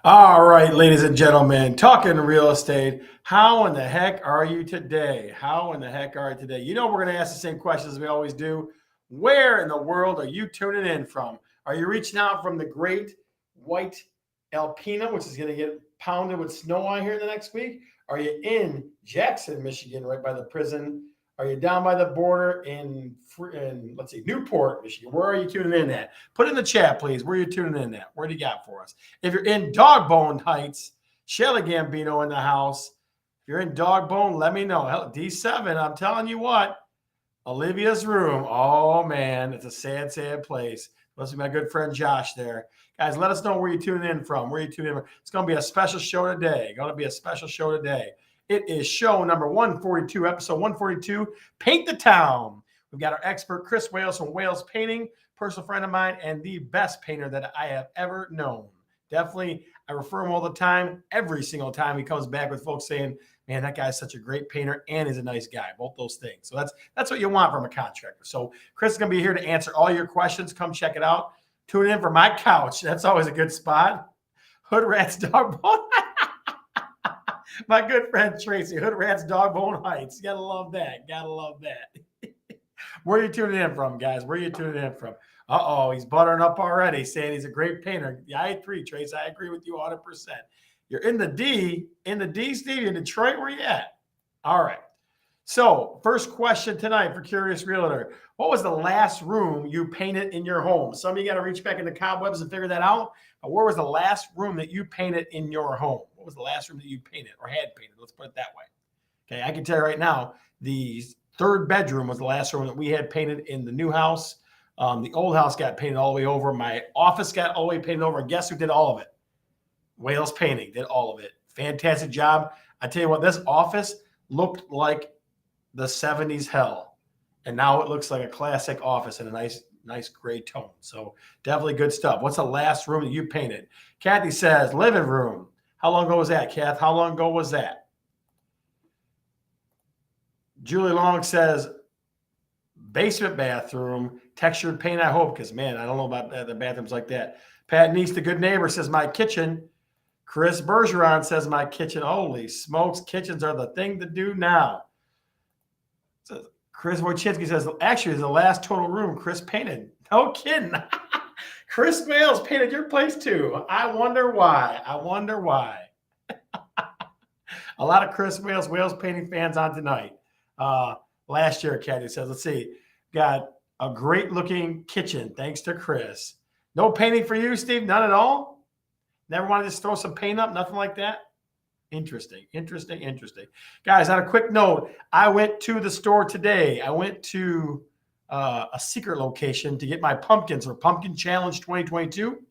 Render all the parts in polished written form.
All right, ladies and gentlemen, talking real estate. How in the heck are you today? How in the heck are you today? You know, we're going to ask the same questions as we always do. Where in the world are you tuning in from? Are you reaching out from the great white Alpena, which is going to get pounded with snow on here in the next week? Are you in Jackson, Michigan, right by the prison? Are you down by the border in let's see, Newport, Michigan? Where are you tuning in at? Put in the chat, please. Where are you tuning in at? What do you got for us? If you're in Dogbone Heights, Shelly Gambino in the house. If you're in Dogbone, let me know. Hell, D7, I'm telling you what, Olivia's room. Oh, man, it's a sad, sad place. Must be my good friend Josh there. Guys, let us know where you're tuning in from. Where you tuning in from. It's going to be a special show today. Going to be a special show today. It is show number 142, episode 142, Paint the Town. We've got our expert, Chris Wales from Wales Painting, personal friend of mine, and the best painter that I have ever known. Definitely, I refer him all the time. Every single time he comes back with folks saying, man, that guy's such a great painter and is a nice guy. Both those things. So that's what you want from a contractor. So Chris is going to be here to answer all your questions. Come check it out. Tune in for my couch. That's always a good spot. Hood Rats Dog Bone. My good friend Tracy, Hood Rats Dog Bone Heights. You gotta love that. Gotta love that. Where are you tuning in from, guys? Where are you tuning in from? Uh-oh, he's buttering up already, saying he's a great painter. Yeah, I agree, Trace. I agree with you 100%. You're in the D, Steve, in Detroit. Where you at? All right. So, first question tonight for Curious Realtor. What was the last room you painted in your home? Some of you got to reach back in the cobwebs and figure that out. But where was the last room that you painted in your home? What was the last room that you painted or had painted? Let's put it that way. Okay, I can tell you right now, the third bedroom was the last room that we had painted in the new house. The old house got painted all the way over. My office got all the way painted over. Guess who did all of it? Wales Painting did all of it. Fantastic job. I tell you what, this office looked like the 70s hell. And now it looks like a classic office in a nice gray tone. So definitely good stuff. What's the last room that you painted? Kathy says, living room. How long ago was that, Kath? How long ago was that? Julie Long says, basement bathroom, textured paint, I hope, because, man, I don't know about the bathrooms like that. Pat Neese, the good neighbor, says, my kitchen. Chris Bergeron says, my kitchen. Holy smokes, kitchens are the thing to do now. So Chris Wojcinski says, actually, the last total room Chris painted. No kidding. Chris Wales painted your place too. I wonder why. A lot of Chris Wales painting fans on tonight. Last year, Kathy says, let's see, got a great looking kitchen thanks to Chris. No painting for you, Steve? None at all? Never wanted to just throw some paint up? Nothing like that? Interesting. Guys, on a quick note, I went to the store today. I went to a secret location to get my pumpkins for Pumpkin Challenge 2022.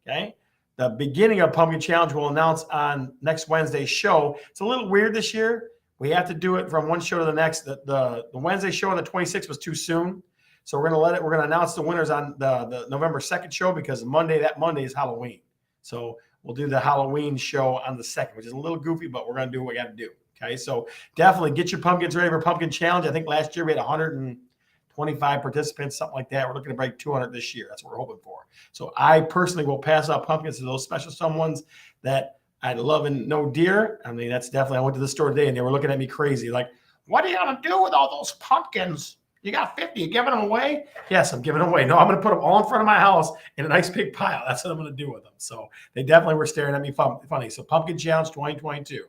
Okay. The beginning of Pumpkin Challenge we'll announce on next Wednesday's show. It's a little weird this year. We have to do it from one show to the next. The Wednesday show on the 26th was too soon. So we're going to announce the winners on the November 2nd show because that Monday is Halloween. So we'll do the Halloween show on the 2nd, which is a little goofy, but we're going to do what we got to do. Okay. So definitely get your pumpkins ready for Pumpkin Challenge. I think last year we had 125 participants, something like that. We're looking to break 200 this year. That's what we're hoping for. So I personally will pass out pumpkins to those special someones that I love and know dear. I mean, that's definitely, I went to the store today and they were looking at me crazy. Like, what are you going to do with all those pumpkins? You got 50. You giving them away? Yes, I'm giving them away. No, I'm going to put them all in front of my house in a nice big pile. That's what I'm going to do with them. So they definitely were staring at me funny. So Pumpkin Challenge 2022.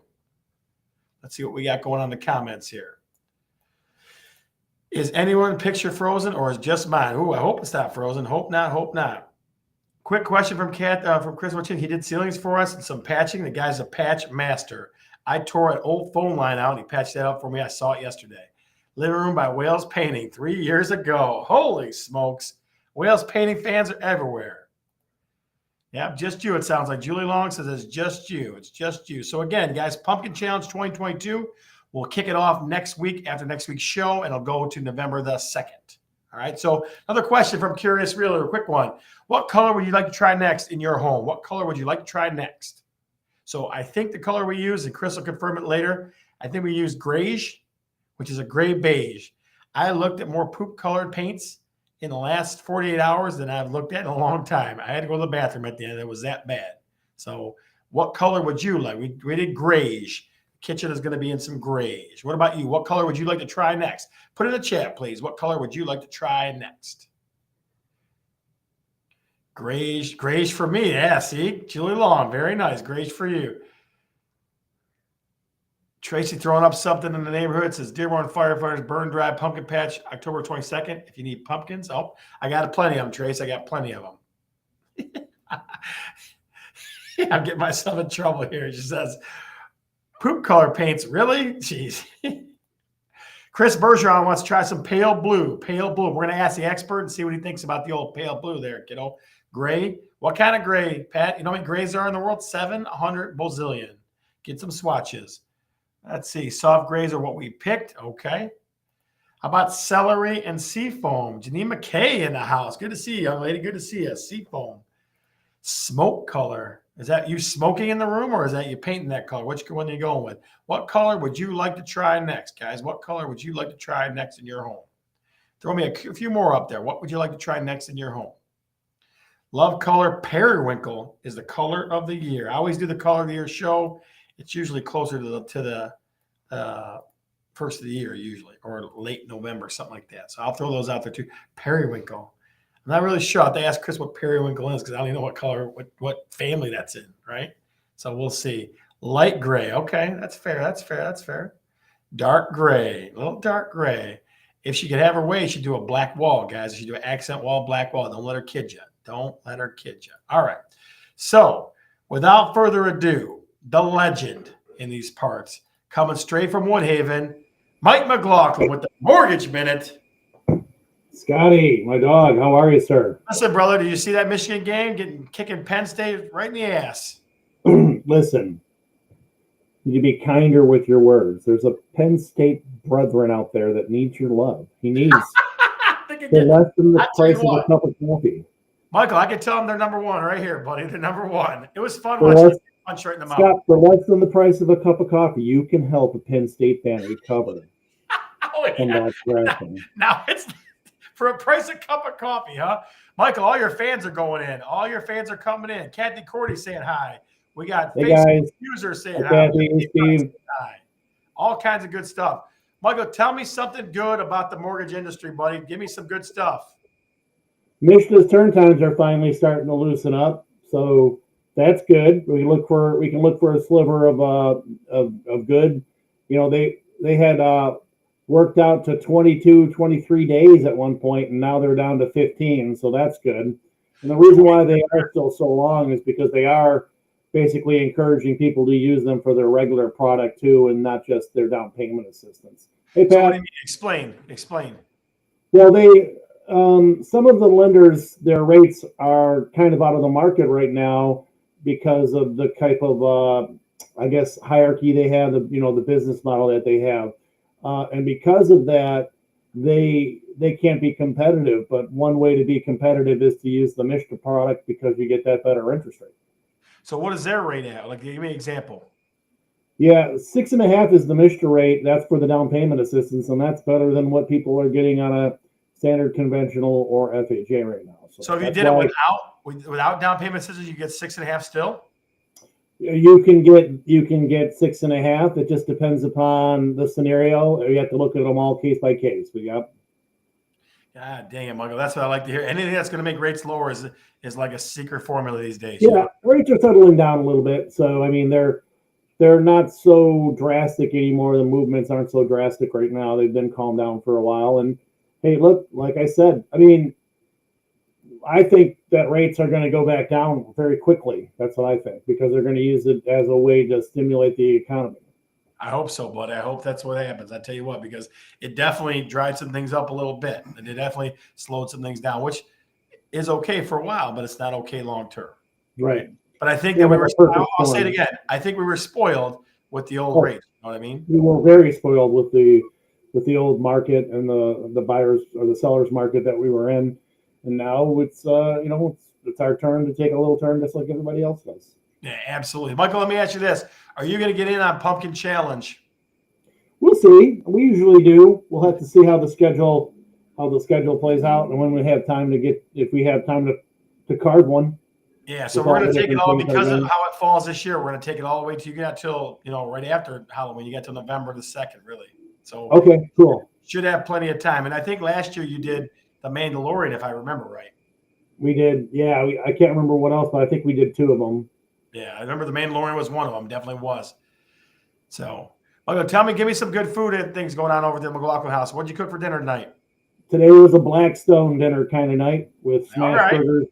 Let's see what we got going on in the comments here. Is anyone picture frozen or is just mine? Ooh, I hope it's not frozen. Hope not. Quick question from Chris Wachin. He did ceilings for us and some patching. The guy's a patch master. I tore an old phone line out and he patched that up for me. I saw it yesterday. Living room by Wales Painting 3 years ago. Holy smokes. Wales Painting fans are everywhere. Yeah, just you, it sounds like. Julie Long says it's just you. It's just you. So again, guys, Pumpkin Challenge 2022. We'll kick it off next week after next week's show, and it'll go to November the 2nd. All right, so another question from Curious Realtor, a quick one. What color would you like to try next in your home? What color would you like to try next? So I think the color we use, and Chris will confirm it later, I think we use grayish, which is a gray beige. I looked at more poop-colored paints in the last 48 hours than I've looked at in a long time. I had to go to the bathroom at the end. It was that bad. So What color would you like? We did grayish. Kitchen is going to be in some grayish. What about you? What color would you like to try next? Put in the chat, please. What color would you like to try next? Grayish for me. Yeah, see? Julie Long. Very nice. Grayish for you. Tracy throwing up something in the neighborhood. It says Dearborn firefighters burn dry pumpkin patch October 22nd. If you need pumpkins, oh, I got plenty of them, Trace. I got plenty of them. I'm getting myself in trouble here. She says, poop color paints. Really? Jeez. Chris Bergeron wants to try some pale blue. Pale blue. We're going to ask the expert and see what he thinks about the old pale blue there, kiddo. Gray. What kind of gray, Pat? You know how many grays there are in the world? 700 bazillion. Get some swatches. Let's see. Soft grays are what we picked. Okay. How about celery and seafoam? Janine McKay in the house. Good to see you, young lady. Good to see you. Seafoam. Smoke color. Is that you smoking in the room or is that you painting that color? Which one are you going with? What color would you like to try next, guys? What color would you like to try next in your home? Throw me a few more up there. What would you like to try next in your home? Love color. Periwinkle is the color of the year. I always do the color of the year show. It's usually closer to the first of the year, usually, or late November, something like that. So I'll throw those out there too. Periwinkle. I'm not really sure. I have to ask Chris what periwinkle is because I don't even know what color, what family that's in, right? So we'll see. Light gray. Okay, that's fair. That's fair. That's fair. Dark gray. A little dark gray. If she could have her way, she'd do a black wall, guys. She'd do an accent wall, black wall. Don't let her kid you. Don't let her kid you. All right. So without further ado, the legend in these parts, coming straight from Woodhaven, Mike McLaughlin with the Mortgage Minute. Scotty, my dog, how are you, sir? Listen, brother, did you see that Michigan game kicking Penn State right in the ass? Listen, you need to be kinder with your words. There's a Penn State brethren out there that needs your love. He needs less than the price of a cup of coffee. Michael, I can tell them they're number one right here, buddy. They're number one. It was fun watching punch right in the mouth. Scott, for less than the price of a cup of coffee, you can help a Penn State fan recover from that crashing. Now it's for a price of cup of coffee, huh? Michael, all your fans are going in. All your fans are coming in. Kathy Cordy saying hi. We got Facebook users saying hi. Hi. All kinds of good stuff. Michael, tell me something good about the mortgage industry, buddy. Give me some good stuff. Michigan's turn times are finally starting to loosen up, so that's good. We can look for a sliver of good. You know, they had worked out to 22, 23 days at one point, and now they're down to 15, so that's good. And the reason why they are still so long is because they are basically encouraging people to use them for their regular product too, and not just their down payment assistance. Hey, Pat. So what do you mean? Explain. Well, some of the lenders, their rates are kind of out of the market right now because of the type of, I guess, hierarchy they have, the business model that they have. And because of that, they can't be competitive. But one way to be competitive is to use the Mishta product because you get that better interest rate. So what is their rate at? Like, give me an example. Yeah, 6.5 is the Mishta rate. That's for the down payment assistance, and that's better than what people are getting on a standard conventional or FHA right now. So if you did it without down payment assistance, you get 6.5 still? You can get 6.5. It just depends upon the scenario. You have to look at them all case by case. God dang it, Michael. That's what I like to hear. Anything that's going to make rates lower is like a secret formula these days. Yeah, rates are settling down a little bit. So I mean, they're not so drastic anymore. The movements aren't so drastic right now. They've been calmed down for a while. And hey, look, like I said, I mean, I think that rates are going to go back down very quickly. That's what I think, because they're going to use it as a way to stimulate the economy. I hope so, buddy. I hope that's what happens. I tell you what, because it definitely dried some things up a little bit, and it definitely slowed some things down, which is okay for a while, but it's not okay long term. Right. But I think that I'll say it again. I think we were spoiled with the old rates. You know what I mean? We were very spoiled with the old market and the buyers or the sellers market that we were in. And now it's it's our turn to take a little turn just like everybody else does. Yeah, absolutely. Michael, let me ask you this. Are you going to get in on Pumpkin Challenge? We'll see. We usually do. We'll have to see how the schedule plays out and when we have time if we have time to card one. Yeah, so with we're all going the to take it different all things because I've of done. how it falls this year. We're going to take it all the way to you got till right after Halloween. You got till November the 2nd, really. So Okay, cool. should have plenty of time. And I think last year you did the Mandalorian, if I remember right. We did, yeah. I can't remember what else, but I think we did 2 of them. Yeah, I remember the Mandalorian was one of them. Definitely was. So, tell me, give me some good food and things going on over at the McLaughlin house. What'd you cook for dinner tonight? Today was a Blackstone dinner kind of night with All smash right. burgers.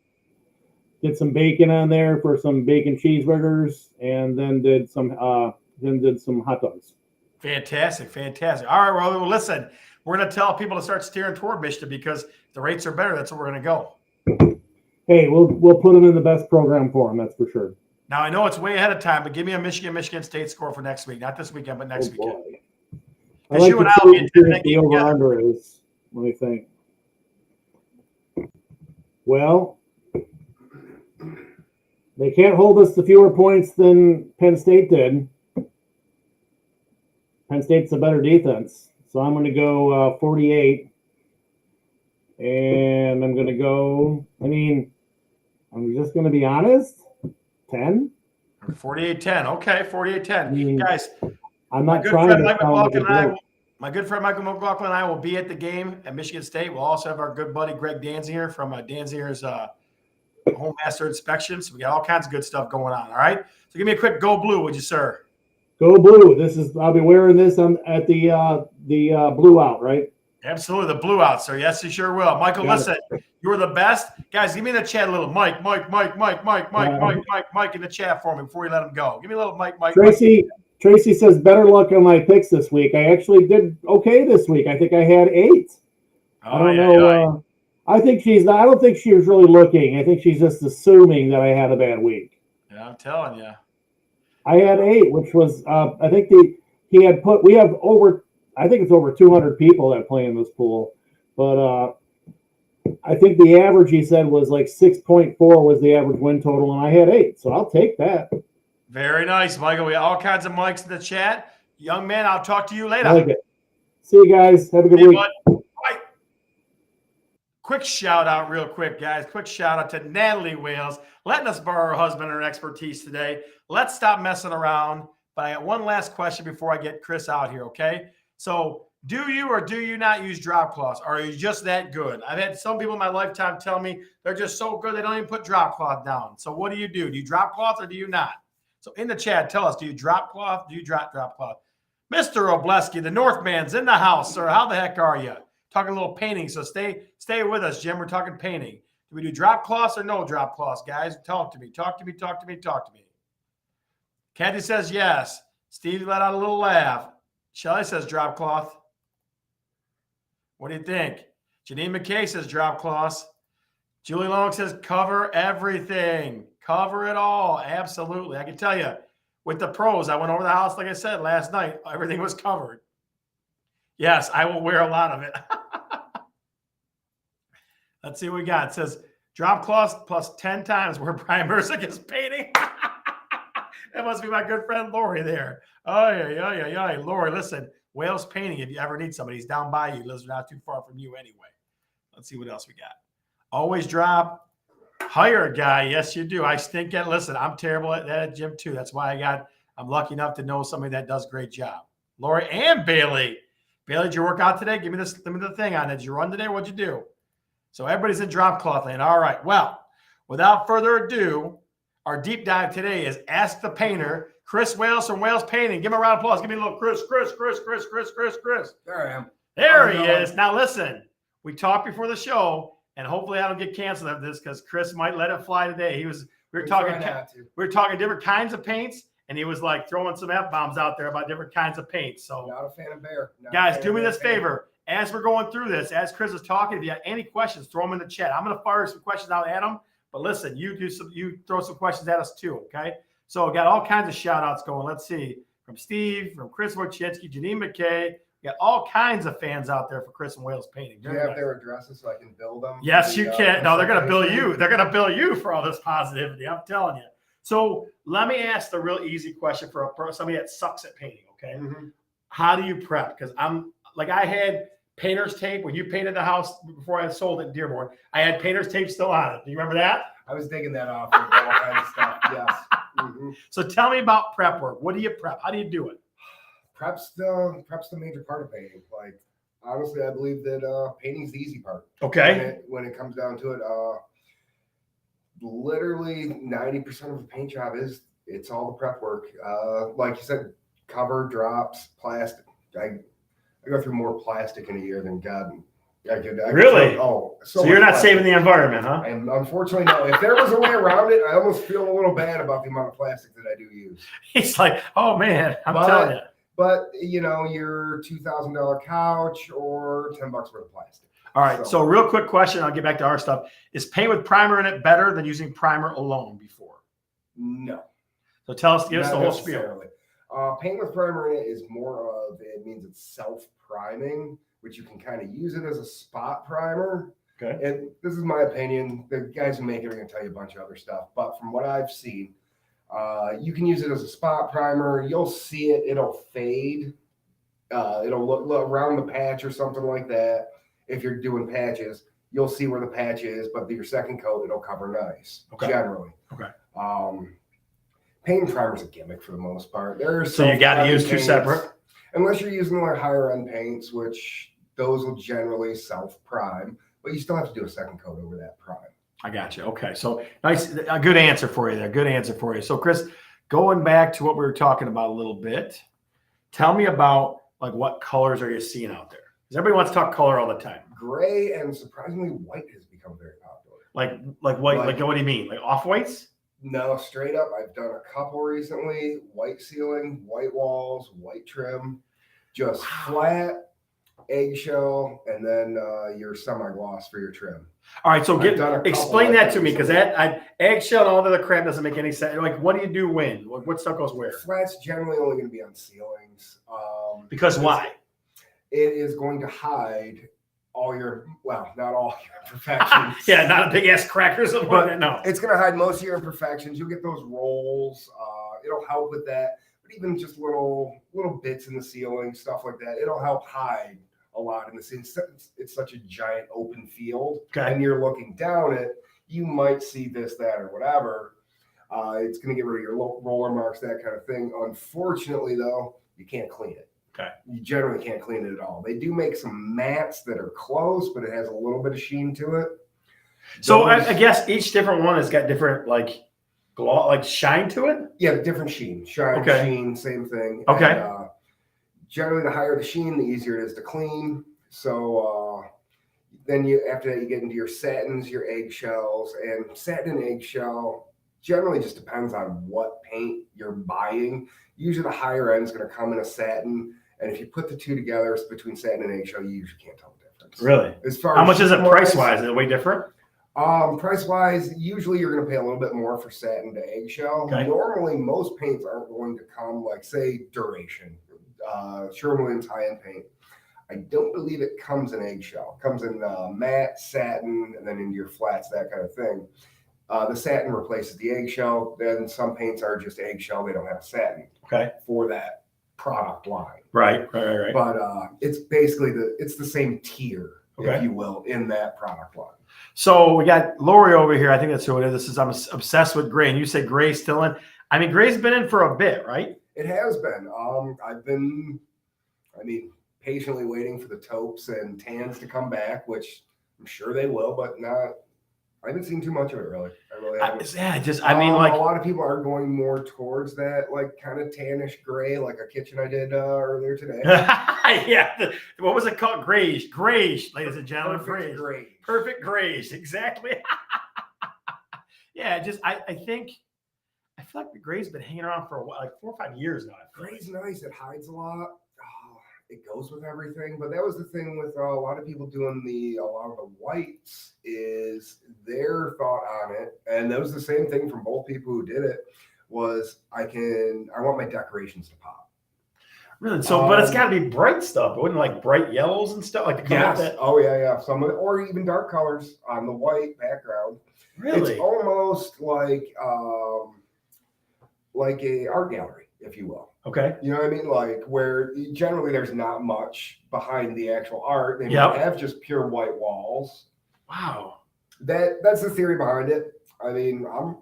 Did some bacon on there for some bacon cheeseburgers, and then did some hot dogs. Fantastic, fantastic. All right, well, listen, we're going to tell people to start steering toward Michigan because the rates are better. That's where we're going to go. Hey, we'll put them in the best program for them. That's for sure. Now I know it's way ahead of time, but give me a Michigan State score for next week. Not this weekend, but next weekend. I like You and to I will be see in what that the game over together. under is. Let me think. Well, they can't hold us to fewer points than Penn State did. Penn State's a better defense, so I'm going to go 48. And I'm going to go, I'm just going to be honest, 10. 48-10. Okay, 48-10. Guys, I'm not trying to sound like a joke. my good friend Michael McLaughlin and I will be at the game at Michigan State. We'll also have our good buddy Greg Danziger from Danziger's Home Master Inspection. So we got all kinds of good stuff going on. All right. So give me a quick go blue, would you, sir? Go blue. I'll be wearing this at the blue out, right? Absolutely, the blue out, sir. Yes, you sure will. Michael, listen, you're the best. Guys, give me in the chat a little Mike in the chat for me before you let him go. Give me a little Mike. Tracy says better luck on my picks this week. I actually did okay this week. I think I had 8. I don't know. I don't think she was really looking. I think she's just assuming that I had a bad week. Yeah, I'm telling you. I had 8, which was I think we have over. I think it's over 200 people that play in this pool, but I think the average he said was like 6.4 was the average win total, and I had 8, so I'll take that. Very nice, Michael. We have all kinds of mics in the chat. Young man, I'll talk to you later. I like it. See you guys. Have a good week. Bye. Quick shout out, real quick, guys. Quick shout out to Natalie Wales, letting us borrow her husband and her expertise today. Let's stop messing around. But I got one last question before I get Chris out here, okay? So, do you or do you not use drop cloths? Or are you just that good? I've had some people in my lifetime tell me they're just so good they don't even put drop cloth down. So, what do? Do you drop cloth or do you not? So, in the chat, tell us, do you drop cloth? Do you drop cloth? Mr. Obleski, the Northman's in the house, sir. How the heck are you? Talking a little painting, so stay with us, Jim. We're talking painting. Do we do drop cloths or no drop cloths, guys? Talk to me. Kathy says yes. Steve let out a little laugh. Shelly says drop cloth. What do you think? Janine McKay says drop cloths. Julie Long says cover everything. Cover it all. Absolutely. I can tell you, with the pros, I went over the house, like I said, last night. Everything was covered. Yes, I will wear a lot of it. Let's see what we got. It says drop cloths plus 10 times where Brian Mercick is painting. That must be my good friend Lori there. Oh, yeah. Lori, listen, Wales Painting, if you ever need somebody, he's down by you. Lives not too far from you anyway. Let's see what else we got. Always drop. Hire a guy. Yes, you do. I stink at, listen, I'm terrible at that at gym too. That's why I'm lucky enough to know somebody that does a great job. Lori and Bailey. Bailey, did you work out today? Give me the thing on it. Did you run today? What'd you do? So everybody's in drop cloth land. All right. Well, without further ado, our deep dive today is Ask the Painter, Chris Wales from Wales Painting. Give him a round of applause. Give me a little Chris. There I am. There he is. Now listen, we talked before the show, and hopefully I don't get canceled of this because Chris might let it fly today. We were talking different kinds of paints, and he was like throwing some F-bombs out there about different kinds of paints. So not a fan of Bear. Guys, do me this favor. As we're going through this, as Chris is talking, if you have any questions, throw them in the chat. I'm going to fire some questions out at him. But listen, you throw some questions at us too, okay? So we got all kinds of shout outs going. Let's see. From Steve, from Chris Wojcicki, Janine McKay. We got all kinds of fans out there for Chris and Wales Painting. Do you have their addresses so I can bill them? Yes, you can. No, they're going to bill you. They're going to bill you for all this positivity. I'm telling you. So let me ask the real easy question for somebody that sucks at painting, okay? Mm-hmm. How do you prep? Because I had painter's tape when you painted the house before I sold it in Dearborn. I had painter's tape still on it. Do you remember that? I was digging that off with all kinds of stuff. Yes. Mhm. So tell me about prep work. What do you prep? How do you do it? Prep's the major part of painting. Like honestly, I believe that painting's the easy part. Okay. When it comes down to it, literally 90% of the paint job it's all the prep work. Like you said, cover, drops, plastic. I go through more plastic in a year than God. I could Really? Oh, So you're much not plastic. saving the environment, huh? And unfortunately, no. If there was a way around it, I almost feel a little bad about the amount of plastic that I do use. He's like, oh man, I'm telling you. But your $2,000 couch or $10 worth of plastic. All right. So real quick question. I'll get back to our stuff. Is paint with primer in it better than using primer alone before? No. So tell us, give us Not the whole spiel. necessarily. Paint with primer in it is more of, it means it's self-priming, which you can kind of use it as a spot primer. Okay. And this is my opinion. The guys who make it are going to tell you a bunch of other stuff. But from what I've seen, you can use it as a spot primer. You'll see it. It'll fade. It'll look around the patch or something like that. If you're doing patches, you'll see where the patch is. But your second coat, it'll cover nice, generally. Okay. Paint and primer is a gimmick for the most part. So you got to use two separate? Unless you're using like higher end paints, which those will generally self-prime, but you still have to do a second coat over that prime. I got you. Okay. So nice. A good answer for you there. Good answer for you. So Chris, going back to what we were talking about a little bit, tell me about like what colors are you seeing out there? Because everybody wants to talk color all the time. Gray and surprisingly white has become very popular. Like white, like what do you mean? Like off whites? No, straight up. I've done a couple recently. White ceiling, white walls, white trim, just flat, eggshell, and then your semi-gloss for your trim. All right, so explain that to me, because recently. that eggshell and all the other crap doesn't make any sense. Like, what do you do when? What stuff goes where? Flat's generally only going to be on ceilings. Because why? It is going to hide all your, well, not all your imperfections. Yeah, not a big ass cracker or something like that. No. It's going to hide most of your imperfections. You'll get those rolls. It'll help with that. But even just little bits in the ceiling, stuff like that, it'll help hide a lot in the ceiling. It's such a giant open field. Okay. And you're looking down it, you might see this, that, or whatever. It's going to get rid of your roller marks, that kind of thing. Unfortunately, though, you can't clean it. Okay. You generally can't clean it at all. They do make some mats that are close, but it has a little bit of sheen to it. So I guess each different one has got different like glow, like shine to it. Yeah, different sheen, shine, Okay. sheen, same thing. Okay. And, generally, the higher the sheen, the easier it is to clean. So then after that, you get into your satins, your eggshells, and satin and eggshell generally just depends on what paint you're buying. Usually, the higher end is going to come in a satin. And if you put the two together, it's between satin and eggshell, you usually can't tell the difference. Really? As far How as much is it sheen price wise? Is it way different? Price wise, usually you're going to pay a little bit more for satin to eggshell. Okay. Normally, most paints aren't going to come like, say, Duration, Sherwin-Williams high-end paint. I don't believe it comes in eggshell. It comes in matte, satin, and then into your flats, that kind of thing. The satin replaces the eggshell. Then some paints are just eggshell. They don't have satin. Okay. For that product line. Right. But it's basically it's the same tier, Okay. if you will, in that product line. So we got Lori over here. I think that's who it is. I'm obsessed with gray. And you say gray's still in. I mean, gray's been in for a bit, right? It has been. I've been, patiently waiting for the taupes and tans to come back, which I'm sure they will, but I haven't seen too much of it, really. I really haven't. Like a lot of people are going more towards that, like kind of tannish gray, like a kitchen I did earlier today. yeah. What was it called? Grayish, ladies and gentlemen. Perfect gray. Perfect grayish. Exactly. Yeah. I feel like the gray's been hanging around for a while, like 4 or 5 years now. Gray's nice. It hides a lot. It goes with everything. But that was the thing with a lot of people doing a lot of the whites is their thought on it. And that was the same thing from both people who did it was I want my decorations to pop. Really? So, but it's got to be bright stuff. It wouldn't like bright yellows and stuff like the color that. Oh yeah. Some of it, or even dark colors on the white background. Really? It's almost like a art gallery, if you will. Okay. You know what I mean? Like where generally there's not much behind the actual art. They have just pure white walls. Wow. That's the theory behind it. I mean, I'm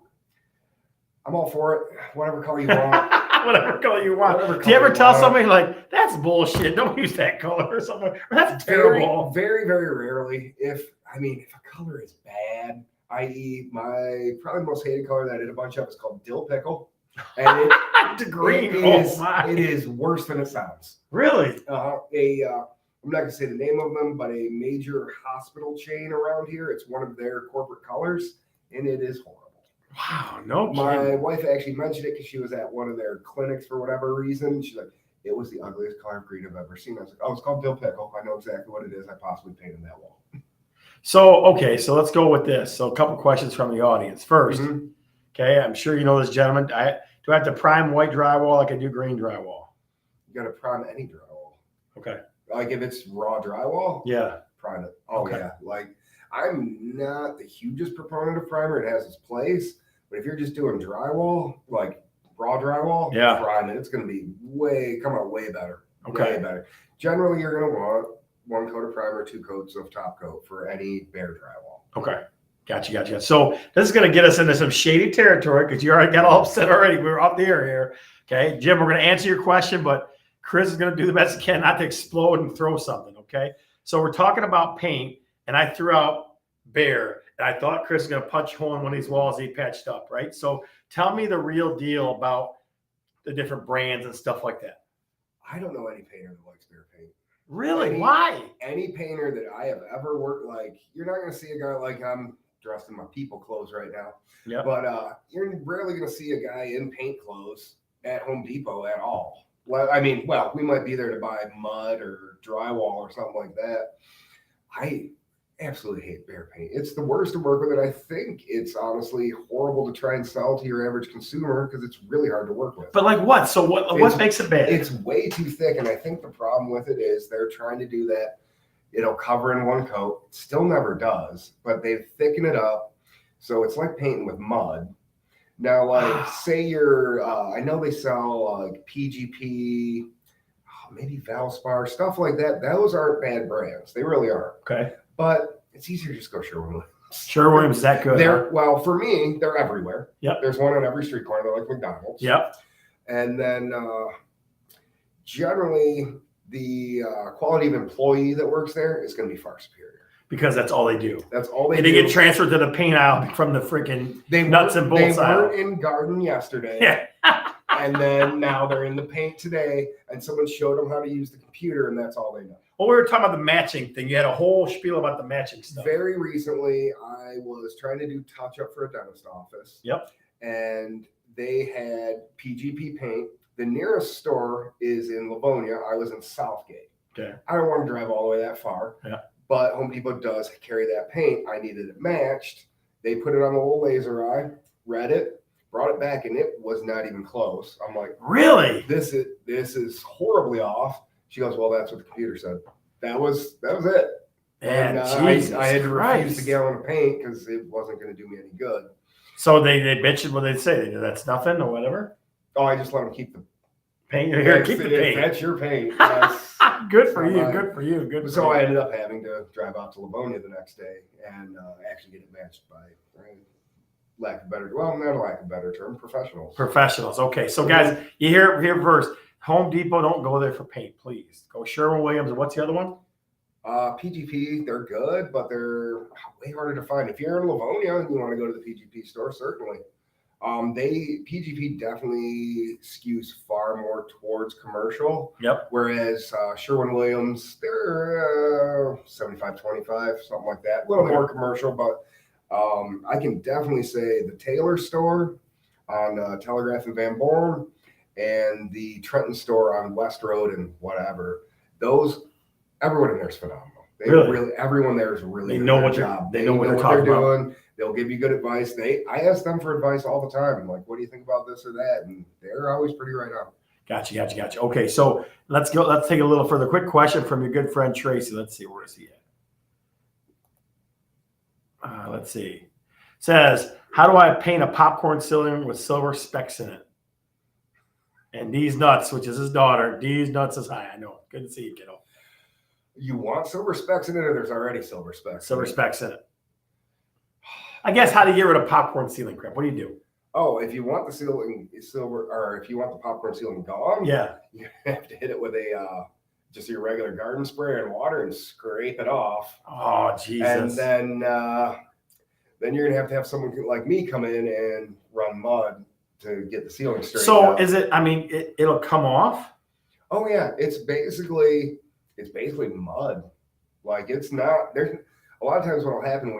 all for it. Whatever color you want. Whatever color you want. Whatever Do you ever color you tell want. somebody like, that's bullshit, don't use that color or something? Or, that's terrible. Very, very rarely. If a color is bad, i.e., my probably most hated color that I did a bunch of is called dill pickle, and The green. it is worse than it sounds. Really? I'm not gonna say the name of them, but a major hospital chain around here. It's one of their corporate colors, and it is horrible. Wow, no My kidding. wife actually mentioned it because she was at one of their clinics for whatever reason. She's like, it was the ugliest color of green I've ever seen. I was like, oh, it's called dill pickle. I know exactly what it is. I possibly painted that wall. So, okay, so let's go with this. So a couple questions from the audience. First, Mhm. okay, I'm sure you know this gentleman. Do I have to prime white drywall like I do green drywall? You got to prime any drywall. Okay. Like if it's raw drywall, Yeah. prime it. Oh Okay. yeah. Like I'm not the hugest proponent of primer. It has its place, but if you're just doing drywall, like raw drywall, Yeah. prime it. It's going to be come out way better. Okay. Way better. Generally, you're going to want 1 coat of primer, 2 coats of top coat for any bare drywall. Okay. Gotcha. So this is going to get us into some shady territory because you already got all upset already. We were up the air here. Okay. Jim, we're going to answer your question, but Chris is going to do the best he can not to explode and throw something. Okay. So we're talking about paint, and I threw out bare, and I thought Chris was going to punch a hole in one of these walls he patched up, right? So tell me the real deal about the different brands and stuff like that. I don't know any painter that likes bare paint. Really? Why? Any painter that I have ever worked, like, you're not going to see a guy like I'm dressed in my people clothes right now. Yeah. But you're rarely going to see a guy in paint clothes at Home Depot at all. Well, we might be there to buy mud or drywall or something like that. I absolutely hate bare paint. It's the worst to work with, and I think it's honestly horrible to try and sell to your average consumer because it's really hard to work with. But like what? So what makes it bad? It's way too thick, and I think the problem with it is they're trying to do that. It'll cover in 1 coat. It still never does, but they thicken it up. So it's like painting with mud. Now, like, say you're, I know they sell like PGP, maybe Valspar, stuff like that. Those aren't bad brands. They really aren't. Okay. But it's easier to just go Sherwin-Williams. Sherwin-Williams is that good? Well, for me, they're everywhere. Yep. There's one on every street corner, like McDonald's. Yep. And then generally, the quality of employee that works there is going to be far superior. Because that's all they do. That's all they And do. they get transferred to the paint aisle from the freaking nuts and bolts They aisle. weren't in garden yesterday. Yeah. And then now they're in the paint today, and someone showed them how to use the computer, and that's all they know. Well, we were talking about the matching thing. You had a whole spiel about the matching stuff. Very recently, I was trying to do touch up for a dentist office. Yep. And they had PGP paint. The nearest store is in Livonia. I was in Southgate. Okay. I don't want to drive all the way that far. Yeah. But Home Depot does carry that paint. I needed it matched. They put it on a little laser eye, read it, brought it back, and it was not even close. I'm like, Really? this is horribly off. She goes, well, that's what the computer said. That was it. Man, And Jesus I had to refuse Christ. the gallon of paint because it wasn't going to do me any good. So they mentioned what they say. That's nothing or whatever. Oh, I just let them keep the Paint. Here, keep the If paint. that's your paint. Yes. Good for So you. I- Good for you. Good for So you. I ended up having to drive out to Livonia the next day and actually get it matched by, lack of better, well, not a lack of better term, professionals. Professionals. Okay. So guys, you hear it here first. Home Depot, don't go there for paint, please. Go Sherwin-Williams. And what's the other one? PGP, they're good, but they're way harder to find. If you're in Livonia and you want to go to the PGP store, certainly. PGP definitely skews far more towards commercial. Yep. Whereas Sherwin-Williams, they're 75-25, something like that. A little more commercial, but I can definitely say the Taylor store on Telegraph and Van Born and the Trenton store on West Road and whatever, everyone in there is phenomenal. Really? Everyone there is really They good know at what their they're- job. they know what they're talking about. doing. They'll give you good advice. I ask them for advice all the time. I'm like, what do you think about this or that? And they're always pretty right on. Gotcha. Okay, so let's go. Let's take a little further. Quick question from your good friend Tracy. Let's see, where is he at? Let's see. Says, how do I paint a popcorn ceiling with silver specks in it? And D's nuts, which is his daughter. D's nuts is high. I know. Good to see you, kiddo. You want silver specks in it, or there's already silver specks? Silver specks in it. I guess how do you get rid of popcorn ceiling crap? What do you do? Oh, if you want the ceiling silver, or if you want the popcorn ceiling gone, Yeah. you have to hit it with a just your regular garden sprayer and water and scrape it off. Oh, Jesus. And then you're gonna have someone like me come in and run mud to get the ceiling straight. So is it? I mean, it'll come off. Oh yeah, it's basically mud. Like it's not. There's a lot of times what'll happen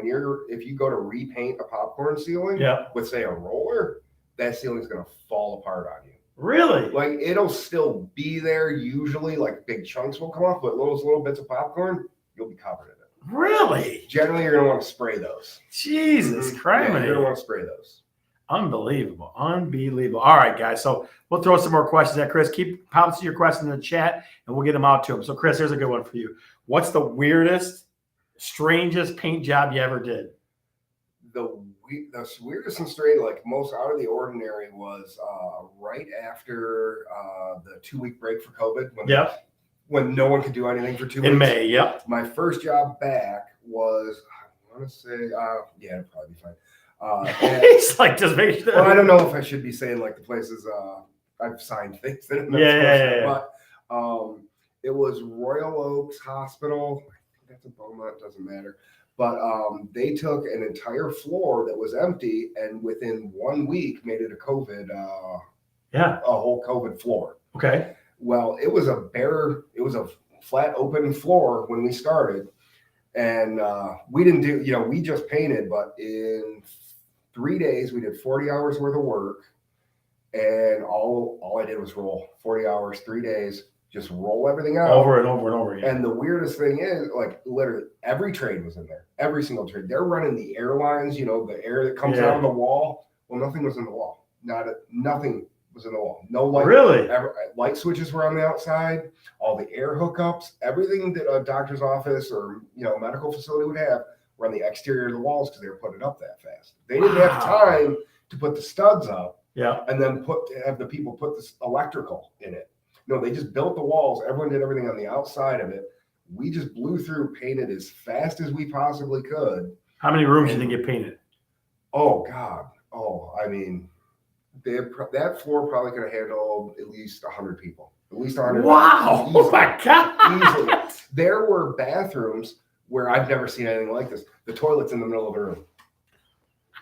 if you go to repaint a popcorn ceiling Yeah. with say a roller, that ceiling's gonna fall apart on you. Really? Like it'll still be there usually, like big chunks will come off, but those little bits of popcorn, you'll be covered in it. Really? Generally, you're gonna want to spray those. Jesus Christ. Yeah, you're gonna want to spray those. Unbelievable. Unbelievable. All right, guys. So we'll throw some more questions at Chris. Keep pouncing your questions in the chat and we'll get them out to him. So, Chris, here's a good one for you. What's the weirdest, strangest paint job you ever did? The weirdest and strange, like most out of the ordinary, was right after the 2-week break for COVID. When no one could do anything for 2 weeks. In May, yep. My first job back was, I want to say, yeah, it'd probably be fine. It's like, just make sure. Well, I don't know if I should be saying like the places I've signed things that I'm not supposed to, but it was Royal Oaks Hospital. I think that's in Beaumont, doesn't matter. But they took an entire floor that was empty and within 1 week made it a COVID, a whole COVID floor. Okay. Well, it was a flat open floor when we started. And we didn't do, we just painted, but in 3 days, we did 40 hours worth of work. And all I did was roll 40 hours, 3 days, just roll everything out. Over and over and over again. And the weirdest thing is, like, literally every trade was in there, every single trade. They're running the air lines, the air that comes out of the wall. Well, nothing was in the wall. Nothing was in the wall. No light. Really? Light switches were on the outside. All the air hookups, everything that a doctor's office or medical facility would have were on the exterior of the walls because they were putting it up that fast. They didn't have time to put the studs up. Yeah. And then have the people put this electrical in it. No, they just built the walls. Everyone did everything on the outside of it. We just blew through, painted as fast as we possibly could. How many rooms do you think you painted? Oh God. Oh, I mean, that floor probably could have handled at least 100 people. At least 100. Wow. Easily. Oh my God. Easily. There were bathrooms where I've never seen anything like this. The toilet's in the middle of the room.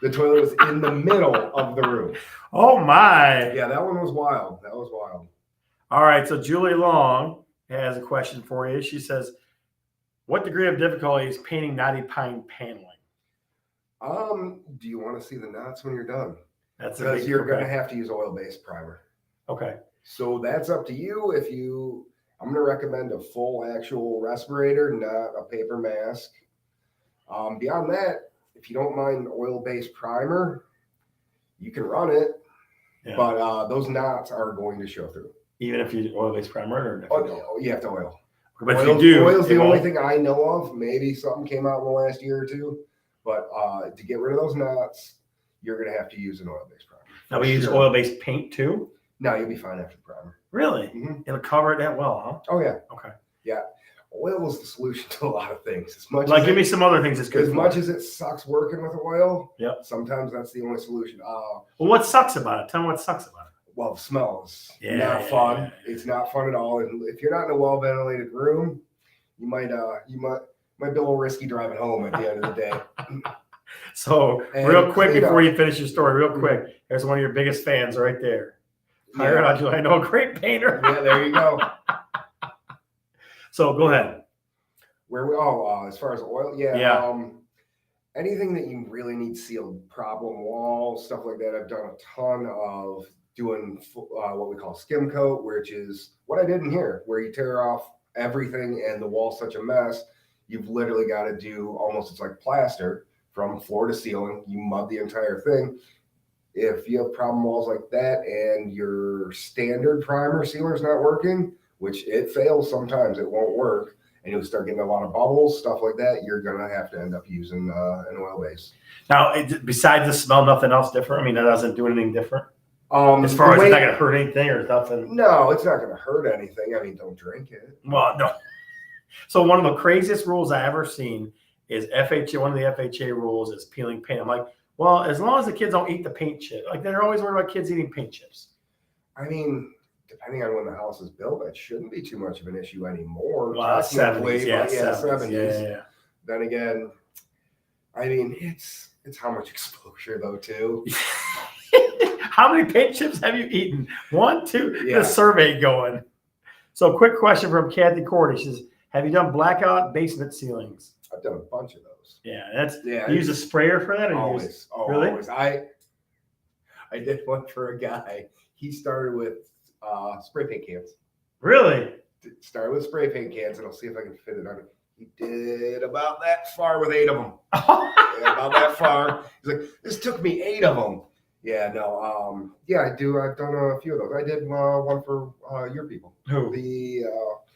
The toilet was in the middle of the room. Oh my. Yeah, that one was wild. That was wild. All right. So Julie Long has a question for you. She says, what degree of difficulty is painting knotty pine paneling? Do you want to see the knots when you're done? That's because you're going to have to use oil-based primer. Okay. So that's up to you. I'm going to recommend a full actual respirator, not a paper mask. Beyond that, if you don't mind oil-based primer, you can run it, but those knots are going to show through. Even if you oil-based primer? Or no, you have to oil. But if you do, oil's the only thing I know of. Maybe something came out in the last year or two, but to get rid of those knots, you're going to have to use an oil-based primer. Now we use oil-based paint too? No, you'll be fine after the primer. Really? Mm-hmm. It'll cover it that well, huh? Oh, yeah. Okay. Yeah. Oil is the solution to a lot of things. Give me some other things that's good. As much as it sucks working with oil, sometimes that's the only solution. Well, what sucks about it? Tell me what sucks about it. Well, the smell is not fun. Yeah. It's not fun at all. And if you're not in a well-ventilated room, you might be a little risky driving home at the end of the day. So real quick before you finish your story, real quick, there's one of your biggest fans right there. Hire out you. I know a great painter. Yeah, there you go. So go ahead. As far as oil, anything that you really need sealed, problem walls, stuff like that. I've done a ton of doing what we call skim coat, which is what I did in here, where you tear off everything and the wall's such a mess. You've literally got to do it's like plaster from floor to ceiling. You mud the entire thing. If you have problem walls like that and your standard primer sealer is not working, which it fails sometimes, it won't work, and you'll start getting a lot of bubbles, stuff like that, you're going to have to end up using an oil base. Now, besides the smell, nothing else different? I mean, that doesn't do anything different? As far as it's not going to hurt anything or nothing? No, it's not going to hurt anything. I mean, don't drink it. Well, no. So one of the craziest rules I ever seen is FHA. One of the FHA rules is peeling paint. I'm like, well, as long as the kids don't eat the paint chip, like they're always worried about kids eating paint chips. I mean, depending on when the house is built, that shouldn't be too much of an issue anymore. Well, Technically, 70s, yeah, but 70s, yeah. Then again, I mean, it's how much exposure though too. How many paint chips have you eaten? 1, 2. Yeah. The survey going. So, quick question from Kathy Cordy. She says, "Have you done blackout basement ceilings?" I've done a bunch of those. Yeah, that's. Yeah, You use a sprayer for that, or you use, always. really? Always. I did one for a guy. He started with spray paint cans. Really? Started with spray paint cans, and I'll see if I can fit it on it. He did about that far with 8 of them. Yeah, about that far. He's like, this took me 8 of them. Yeah, no. Yeah, I do. I've done a few of those. I did one for your people. Who? The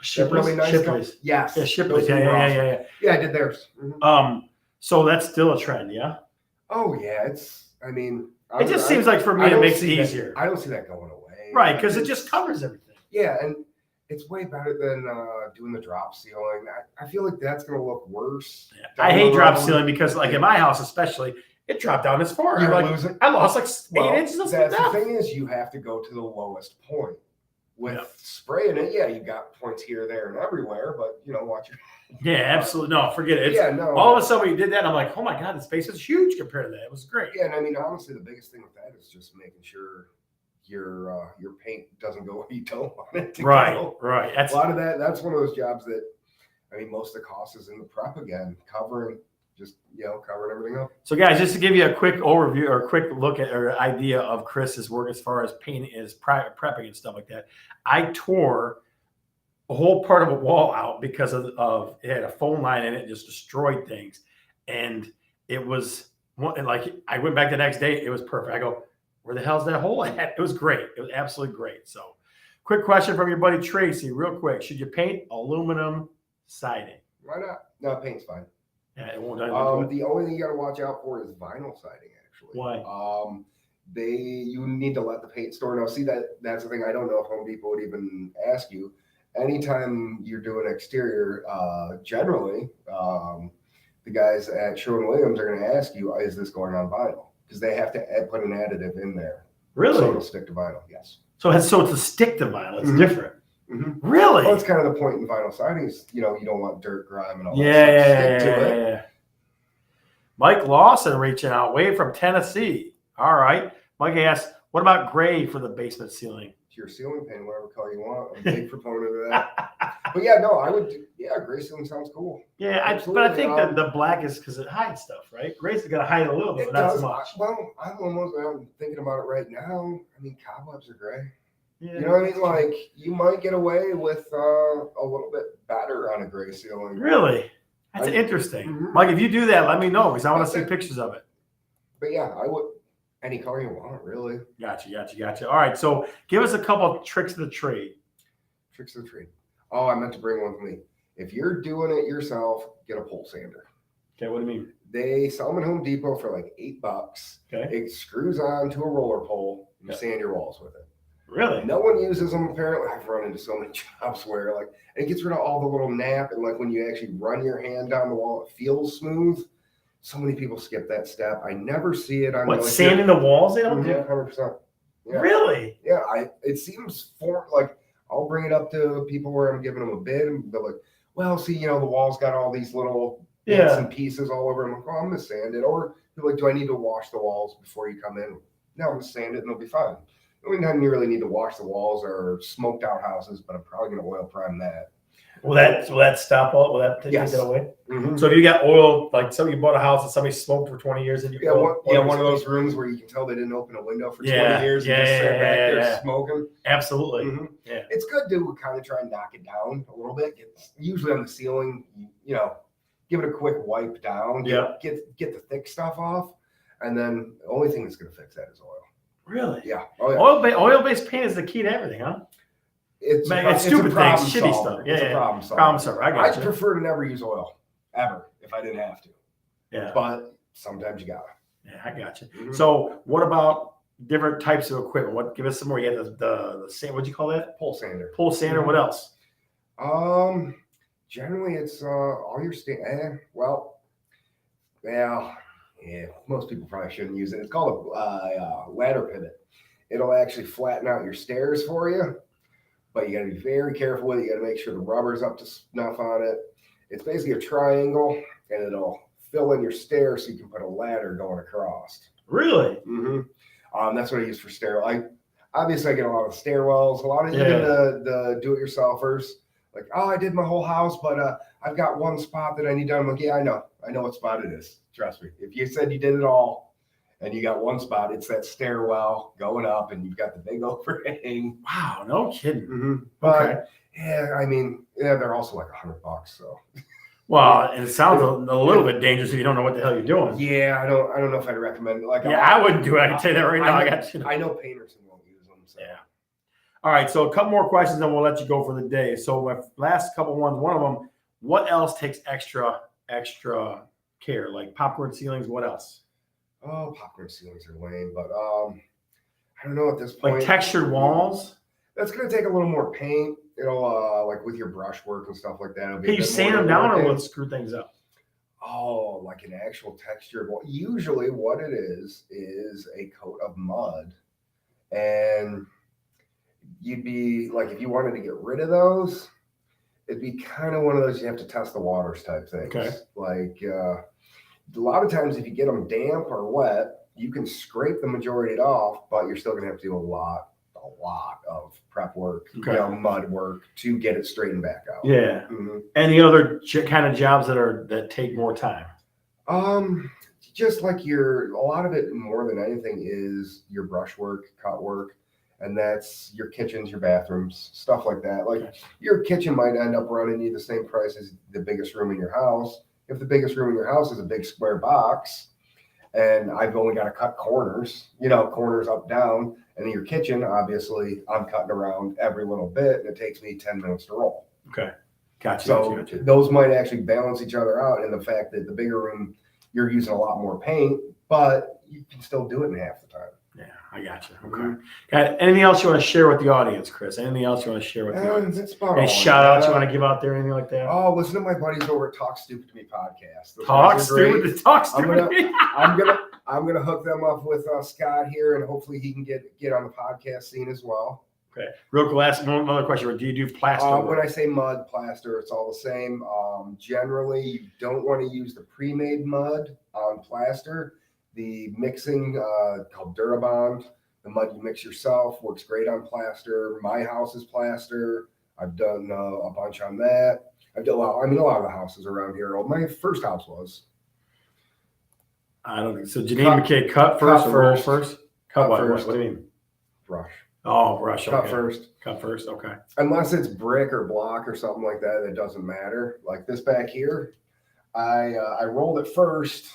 Shipley's. really nice Shipley's. guy. Yes. Yeah, Shipley's. Those Yeah, were yeah, awesome. yeah. Yeah, I did theirs. Mhm. So that's still a trend, yeah. Oh yeah, it's. I mean, It just seems like for me, I it don't makes it see that- easier, I don't see that going away. right? Because it just covers everything. Yeah, and it's way better than doing the drop ceiling. I feel like that's going to look worse. Yeah. I down hate the drop road. ceiling because, like in my house, especially, it dropped down this far. You're I'm like, losing. I lost like 8 Well, inches of that's stuff. the thing is you have to go to the lowest point. With Yeah. spraying it, yeah, you got points here, there, and everywhere, but watch your. Yeah, absolutely. No, forget it. It's, Yeah, no. all of a sudden, when you did that, I'm like, oh my god, the space is huge compared to that. It was great. Yeah, and I mean, honestly, the biggest thing with that is just making sure your paint doesn't go where you don't want it to Right, go. right. That's A lot of that's one of those jobs that, I mean, most of the cost is in the prep again, covering everything up. so, guys. Just to give you a quick overview or a quick look at or idea of Chris's work as far as painting is prepping and stuff like that. I tore a whole part of a wall out because of it had a phone line in it, just destroyed things, and it was like I went back the next day. It was perfect. I go, where the hell's that hole at? It was great. It was absolutely great. So, quick question from your buddy Tracy, real quick: should you paint aluminum siding? Why not? No, paint's fine. Yeah, it won't do anything to it. The only thing you got to watch out for is vinyl siding, actually. Why? You need to let the paint store. Now, see that's the thing. I don't know if Home Depot would even ask you. Anytime you're doing exterior, generally, the guys at Sherwin-Williams are going to ask you, is this going on vinyl? Because they have to put an additive in there. Really? So it'll stick to vinyl, yes. So it's a stick to vinyl. It's Mhm. different. Mm-hmm. Really? Well, it's kind of the point in vinyl siding is, you don't want dirt, grime, and all Yeah, that stuff to stick to it. yeah. Mike Lawson reaching out way from Tennessee. All right. Mike asked, what about gray for the basement ceiling? It's your ceiling paint, whatever color you want. I'm a big proponent of that. But yeah, no, I would. Yeah, gray ceiling sounds cool. Yeah, but I think that the black is because it hides stuff, right? Gray's got to hide a little bit, It but not does. so much. Well, I'm thinking about it right now. I mean, cobwebs are gray. Yeah, You know what I mean? Like, you might get away with a little bit better on a gray ceiling. Really? That's interesting. Mhm. Mike, if you do that, let me know because I want to That's see it. pictures of it. But yeah, I would. Any color you want, really. Gotcha. All right. So give us a couple of tricks of the trade. Tricks of the trade. Oh, I meant to bring one for me. If you're doing it yourself, get a pole sander. Okay. What do you mean? They sell them at Home Depot for like $8. Okay. It screws on to a roller pole. You Yeah. sand your walls with it. Really? No one uses them apparently. I've run into so many jobs where like it gets rid of all the little nap and like when you actually run your hand down the wall, it feels smooth. So many people skip that step. I never see it on What, like, sanding the walls they don't Yeah, do? 100%. Yeah. Really? Yeah, it seems like I'll bring it up to people where I'm giving them a bid and they're like, well, see, the wall's got all these little bits Yeah. and pieces all over. I'm like, oh, I'm gonna sand it. Or they're like, do I need to wash the walls before you come in? No, I'm gonna sand it and it'll be fine. I mean, I don't really need to wash the walls or smoked out houses, but I'm probably gonna oil prime that. Will that stop all? Will that take Yes. that away? Mm-hmm. So if you got oil, like you bought a house and somebody smoked for 20 years and you Yeah, go, one of those rooms where you can tell they didn't open a window for 20 Yeah, years yeah, and just sat back there yeah. smoking. Absolutely. Mhm. Yeah. It's good to kind of try and knock it down a little bit. Usually on the ceiling, give it a quick wipe down. Yeah. Get the thick stuff off, and then the only thing that's going to fix that is oil. Really? Yeah. Oh yeah. Oil-based paint is the key to everything, huh? It's stupid problem things, shitty solver. stuff. It's Yeah, a problem solver. Problem solver. I got I'd you. prefer to never use oil ever if I didn't have to. Yeah. But sometimes you gotta. Yeah, I got you. Mhm. So what about different types of equipment? Give us some more. You had the sand. What'd you call that? Pole sander. Pole sander. What else? Generally it's all your well, Well, yeah, most people probably shouldn't use it. It's called a ladder pivot. It'll actually flatten out your stairs for you, but you got to be very careful with it. You got to make sure the rubber's up to snuff on it. It's basically a triangle, and it'll fill in your stairs so you can put a ladder going across. Really? That's what I use for obviously I get a lot of stairwells, a lot of even the do-it-yourselfers. Like, oh, I did my whole house, but I've got one spot that I need done. I'm like, yeah, I know what spot it is. Trust me. If you said you did it all and you got one spot, it's that stairwell going up, and you've got the big overhang. Wow, no kidding. But Okay. yeah, I mean, yeah, they're also like $100. So Well, and it sounds a little bit dangerous if you don't know what the hell you're doing. yeah, I don't know if I'd recommend it. Like, Yeah, I wouldn't do it. I can tell you that right now. I know painters who won't use them. So. Yeah. All right, so a couple more questions, then we'll let you go for the day. So my last couple ones, one of them, what else takes extra care? Like popcorn ceilings, what else? Oh, popcorn ceilings are lame, but I don't know at this point. Like textured walls? That's gonna take a little more paint. It'll like with your brush work and stuff like that. It'll be Can a you bit sand more them down or work will in. it screw things up? Oh, like an actual textured wall. Usually, what it is a coat of mud, and you'd be like, if you wanted to get rid of those, it'd be kind of one of those you have to test the waters type things. Okay. Like a lot of times, if you get them damp or wet, you can scrape the majority off, but you're still gonna have to do a lot of prep work, Okay. mud work to get it straightened back out. Yeah. Mhm. Any other kind of jobs that take more time? Just like a lot of it more than anything is your brush work, cut work, and that's your kitchens, your bathrooms, stuff like that. Like Okay. your kitchen might end up running you the same price as the biggest room in your house. If the biggest room in your house is a big square box, and I've only got to cut corners, corners up, down, and in your kitchen, obviously, I'm cutting around every little bit, and it takes me 10 minutes to roll. Okay. Gotcha. So gotcha. those might actually balance each other out in the fact that the bigger room, you're using a lot more paint, but you can still do it in half the time. Yeah, I gotcha. Okay. Mhm. Got anything else you want to share with the audience, Chris? Anything else you want to share with the And audience? that's about Any all. shout outs you want to give out there? Anything like that? Oh, listen to my buddies over at Talk Stupid to Me podcast. Those Talk guys are great. stupid. Talk I'm stupid. I'm gonna hook them up with Scott here, and hopefully he can get on the podcast scene as well. Okay. Real quick, last another question. Do you do plaster? When work? I say mud, plaster, it's all the same. Generally, you don't want to use the pre-made mud on plaster. The mixing called Durabond, the mud you mix yourself, works great on plaster. My house is plaster. I've done a bunch on that. I've done a lot of the houses around here. Well, my first house was. I don't think so. Janine McKay, cut first or roll first? Cut what? first. What do you mean? Brush. Oh, brush. Okay. Cut first. Cut first. Okay. Unless it's brick or block or something like that, it doesn't matter. Like this back here, I rolled it first.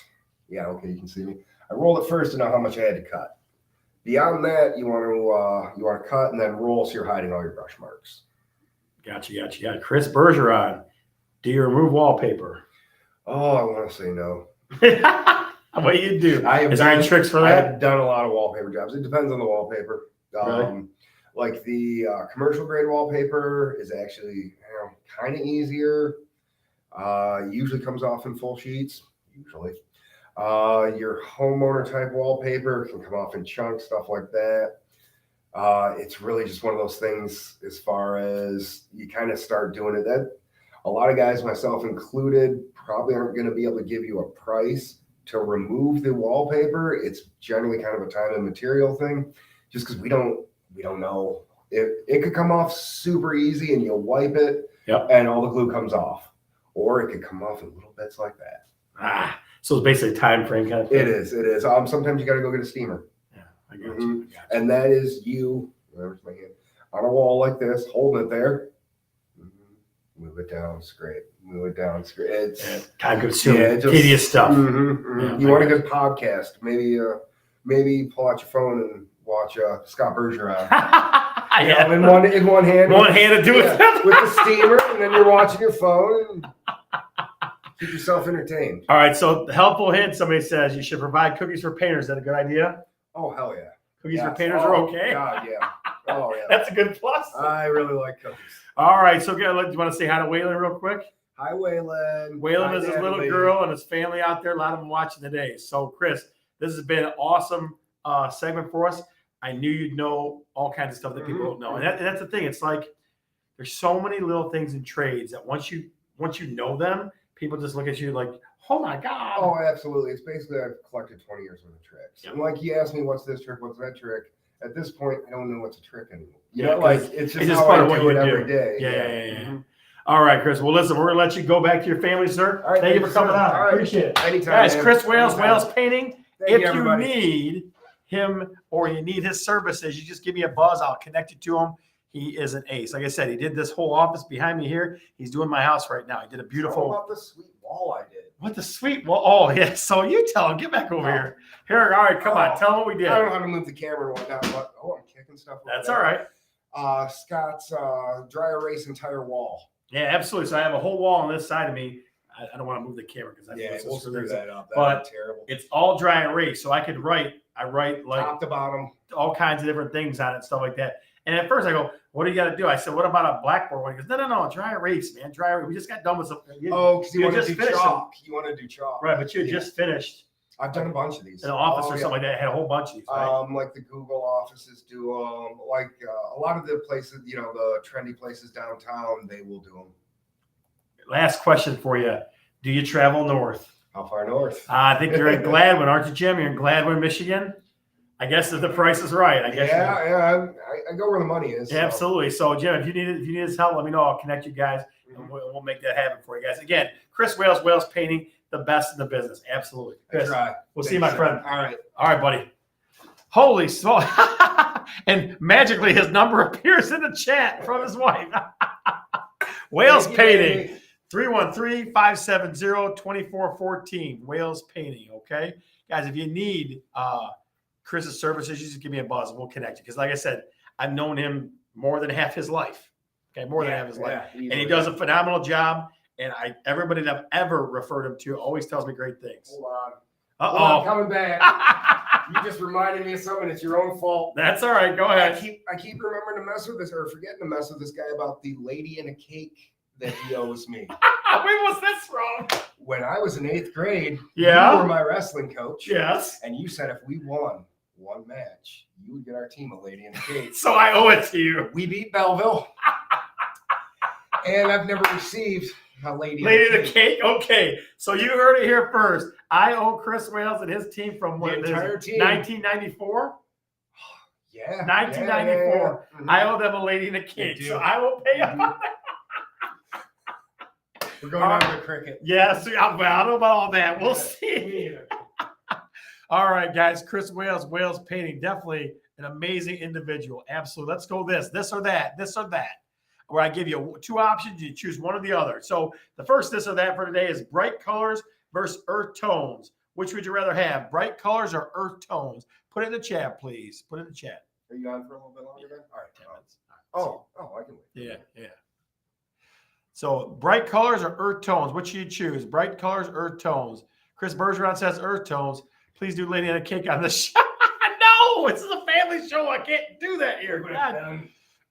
Yeah, okay, you can see me. I rolled it first to know how much I had to cut. Beyond that, you want to cut and then roll so you're hiding all your brush marks. Gotcha. Chris Bergeron, do you remove wallpaper? Oh, I want to say no. What do you do? I have Is there any done- tricks for I that? have done a lot of wallpaper jobs. It depends on the wallpaper. Really? Like the commercial grade wallpaper is actually kind of easier. Usually comes off in full sheets. Usually. Your homeowner type wallpaper can come off in chunks, stuff like that. It's really just one of those things as far as you kind of start doing it. That a lot of guys, myself included, probably aren't going to be able to give you a price to remove the wallpaper. It's generally kind of a time and material thing, just because we don't know. It could come off super easy and you'll wipe it and all the glue comes off, or it could come off in little bits like that. So it's basically a time frame kind of thing. It is. Sometimes you got to go get a steamer. Yeah, I got you. And that is you, where's my hand, on a wall like this, holding it there. Move it down, scrape. Move it down, scrape. It's time consuming, just tedious stuff. Yeah, you want a good podcast? Maybe pull out your phone and watch Scott Bergeron. Yeah. In one hand. One hand to do it. with the steamer, and then you're watching your phone and keep yourself entertained. All right. So the helpful hint, somebody says you should provide cookies for painters. Is that a good idea? Oh hell yeah! Cookies for Yes. painters are okay. God, yeah. Oh yeah. That's a good plus. I really like cookies. All right. So, do you want to say hi to Waylon real quick? Hi, Waylon. Waylon Hi, is his little Natalie. girl and his family out there. A lot of them watching today. So, Chris, this has been an awesome segment for us. I knew you'd know all kinds of stuff that people don't know, and that's the thing. It's like there's so many little things in trades that once you know them, people just look at you like, oh my god. Oh, absolutely. It's basically I've collected 20 years worth of tricks. Yep. And like you asked me, what's this trick? What's that trick? At this point, I don't know what's a trick anymore. Yeah, Like 'cause it's it's just just how part I of what do you it do. every day. Yeah. Mhm. All right, Chris. Well, listen, we're gonna let you go back to your family, sir. All right, Thank you for coming sir. on. All I right. appreciate it. Anytime, Guys, man. Chris Wales, Anytime. Wales Painting. Thank If you, you everybody. need him or you need his services, you just give me a buzz. I'll connect you to him. He is an ace. Like I said, he did this whole office behind me here. He's doing my house right now. He did a Tell beautiful. about the sweet wall I did. What the sweet? Well, oh yeah. So you tell him. Get back over here. Here. All right. Come on. Tell him what we did. I don't know how to move the camera and whatnot, but I'm kicking stuff. over That's there. all right. Scott's dry erase entire wall. Yeah, absolutely. So I have a whole wall on this side of me. I don't want to move the camera because I Yeah, think we'll it's screw that up. But- That'd be terrible. It's all dry erase, so I could write. I write like Top to bottom. all kinds of different things on it, stuff like that. And at first I go, "What do you got to do?" I said, "What about a blackboard one?" He goes, "No, dry erase, man, dry erase. We just got done with something." Oh, because you you want to just do finished chalk. You want to do chalk. Right, but you had Yeah. just finished I've done a bunch of these. an office Oh, or yeah. something like that. Had a whole bunch of these. Right? Like the Google offices do them. Like a lot of the places, the trendy places downtown, they will do them. Last question for you: do you travel north? How far north? I think you're in Gladwin, aren't you, Jim? You're in Gladwin, Michigan. I guess if the price is right, I guess. Yeah. I go where the money is. Yeah, absolutely. So, Jim, if you need his help, let me know. I'll connect you guys, and we'll make that happen for you guys. Again, Chris Wales, Wales Painting, the best in the business. Absolutely. I Chris, try. we'll see you, my Thanks, friend. sir. All right, buddy. Holy smoke. And magically, his number appears in the chat from his wife. Wales Thank you, Painting, baby. 313-570-2414. Wales Painting, okay? Guys, if you need Chris's services, you just give me a buzz and we'll connect you. Because like I said, I've known him more than half his life. Okay, more than half his life. Yeah, And he does a phenomenal job. And everybody that I've ever referred him to always tells me great things. Hold on. Hold on, Uh-oh. coming back. You just reminded me of something. It's your own fault. That's all right. Go I ahead. keep remembering to mess with this or forgetting to mess with this guy about the lady in a cake that he owes me. When was this from? When I was in 8th grade, Yeah. you were my wrestling coach. Yes. And you said if we won one match, you would get our team a lady in a cake. So I owe it to you. We beat Belleville. And I've never received a lady Lady in of the cake. Okay. So you heard it here first. I owe Chris Wales and his team from what The is entire it, team. 1994? Yeah. 1994. Yeah. I owe them a lady in a cake. do. So I will pay them. We're going on to cricket. Yes. I don't know about all that. We'll see. All right, guys. Chris Wales, Wales Painting. Definitely an amazing individual. Absolutely. Let's go this or that, where I give you two options. You choose one or the other. So the first this or that for today is bright colors versus earth tones. Which would you rather have, bright colors or earth tones? Put it in the chat, please. Put it in the chat. Are you on for a little bit longer then? All right. 10 minutes. Oh, I can wait. Yeah. So bright colors or earth tones? Which should you choose? Bright colors, earth tones. Chris Bergeron says earth tones. Please do Lady in a Cake on the show. No, this is a family show. I can't do that here. God.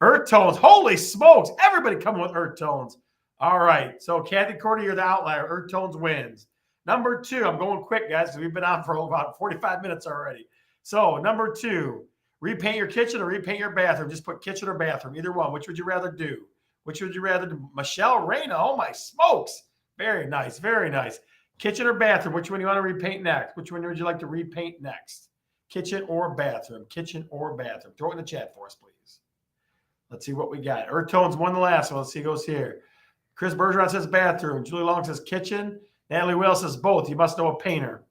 Earth tones. Holy smokes. Everybody coming with earth tones. All right. So Kathy Cordy, you're the outlier. Earth tones wins. Number 2, I'm going quick, guys, because we've been on for about 45 minutes already. So number 2, repaint your kitchen or repaint your bathroom. Just put kitchen or bathroom, either one. Which would you rather do? Which would you rather do? Michelle Reyna. Oh, my smokes. Very nice. Very nice. Kitchen or bathroom. Which one do you want to repaint next? Which one would you like to repaint next? Kitchen or bathroom? Kitchen or bathroom? Throw it in the chat for us, please. Let's see what we got. Earth tones won the last one. Let's see who goes here. Chris Bergeron says bathroom. Julie Long says kitchen. Natalie Wells says both. You must know a painter.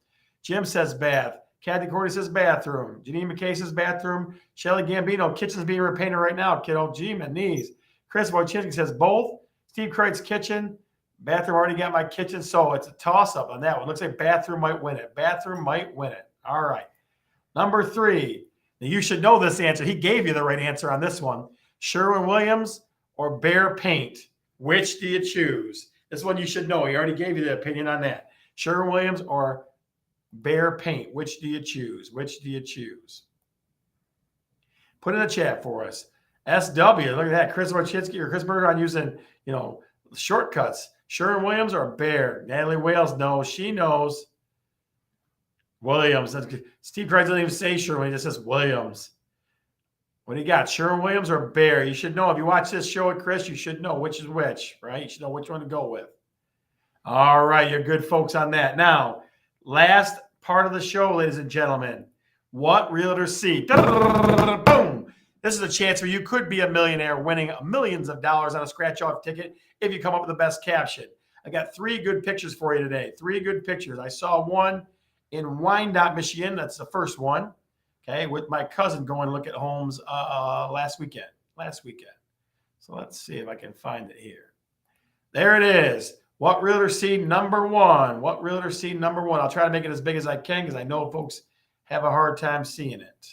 Jim says bath. Kathy Cordy says bathroom. Janine McKay says bathroom. Shelly Gambino, kitchen's being repainted right now, kiddo. Gee, my knees. Chris Wojcinski says both. Steve Kreitz, kitchen. Bathroom, already got my kitchen. So it's a toss-up on that one. Looks like bathroom might win it. Bathroom might win it. All right. Number 3. Now you should know this answer. He gave you the right answer on this one. Sherwin-Williams or Behr Paint? Which do you choose? This one you should know. He already gave you the opinion on that. Sherwin-Williams or Behr Paint? Which do you choose? Which do you choose? Put in the chat for us. SW, look at that. Chris Wojcinski or Chris Bergeron using, shortcuts. Sherwin-Williams or Bear? Natalie Wales knows. She knows. Williams. Steve Price doesn't even say Sherwin. He just says Williams. What do you got? Sherwin-Williams or Bear? You should know. If you watch this show with Chris, you should know which is which, right? You should know which one to go with. All right. You're good folks on that. Now, last part of the show, ladies and gentlemen. What realtors see? Boom. This is a chance where you could be a millionaire winning millions of dollars on a scratch-off ticket if you come up with the best caption. I got 3 good pictures for you today. 3 good pictures. I saw one in Wyandotte, Michigan. That's the first one. Okay, with my cousin going to look at homes last weekend. So let's see if I can find it here. There it is. What realtor see number 1? What realtor see number 1? I'll try to make it as big as I can because I know folks have a hard time seeing it.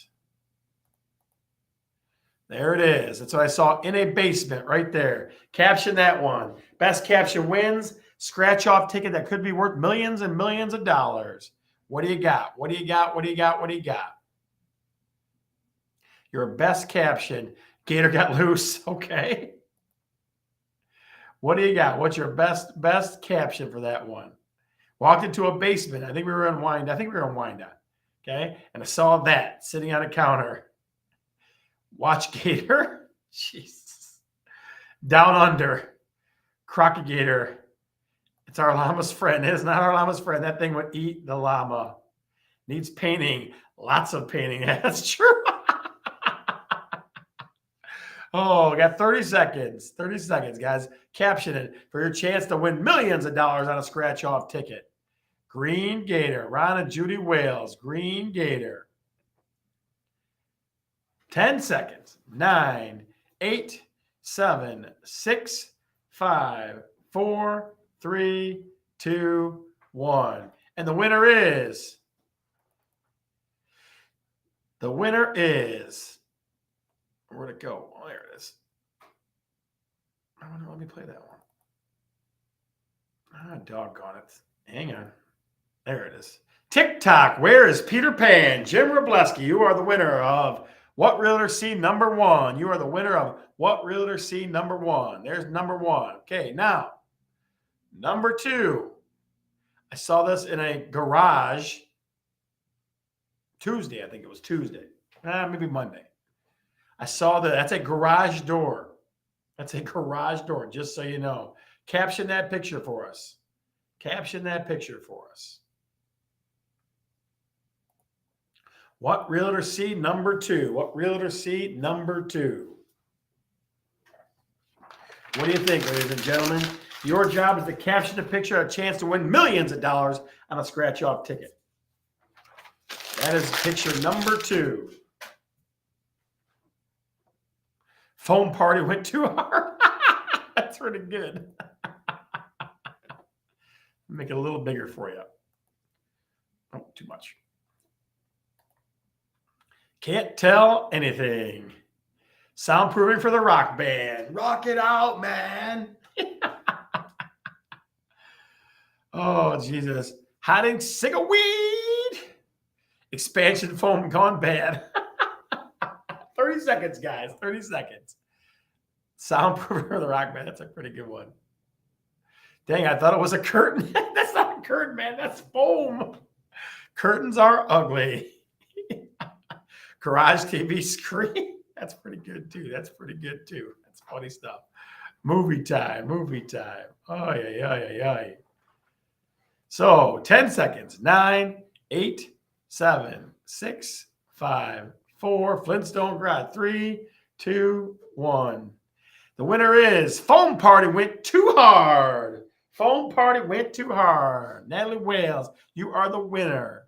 There it is. That's what I saw in a basement right there. Caption that one. Best caption wins. Scratch off ticket that could be worth millions and millions of dollars. What do you got? What do you got? What do you got? What do you got? Your best caption. Gator got loose. Okay. What do you got? What's your best caption for that one? Walked into a basement. I think we were in Wyandotte. Okay. And I saw that sitting on a counter. Watch Gator. Jesus. Down under. Crockett Gator. It's our llama's friend. It is not our llama's friend. That thing would eat the llama. Needs painting. Lots of painting. That's true. Oh, got 30 seconds. 30 seconds, guys. Caption it for your chance to win millions of dollars on a scratch-off ticket. Green Gator. Ron and Judy Wales. Green Gator. 10 seconds. 9, 8, 7, 6, 5, 4, 3, 2, 1. And the winner is. Where'd it go? Oh, there it is. Let me play that one. Doggone it. Hang on. There it is. TikTok. Where is Peter Pan? Jim Robleski, you are the winner of What Realtor See number 1. You are the winner of What Realtor See number 1. There's number 1. Okay, now, number 2. I saw this in a garage Tuesday. I think it was Tuesday. Maybe Monday. I saw that's a garage door. That's a garage door, just so you know. Caption that picture for us. Caption that picture for us. What realtor see number 2? What realtor see number 2? What do you think, ladies and gentlemen? Your job is to caption the picture, a chance to win millions of dollars on a scratch-off ticket. That is picture number 2. Foam party went too hard. That's pretty good. Make it a little bigger for you. Oh, too much. Can't tell anything. Soundproofing for the rock band. Rock it out, man. Oh, Jesus. Hiding cig of weed. Expansion foam gone bad. 30 seconds, guys. 30 seconds. Soundproofing for the rock band. That's a pretty good one. Dang, I thought it was a curtain. That's not a curtain, man. That's foam. Curtains are ugly. Garage TV screen. That's pretty good, too. That's funny stuff. Movie time. Oh, yeah. So, 10 seconds. 9, 8, 7, 6, 5, 4. Flintstone Garage. 3, 2, 1. The winner is Foam Party Went Too Hard. Foam Party Went Too Hard. Natalie Wales, you are the winner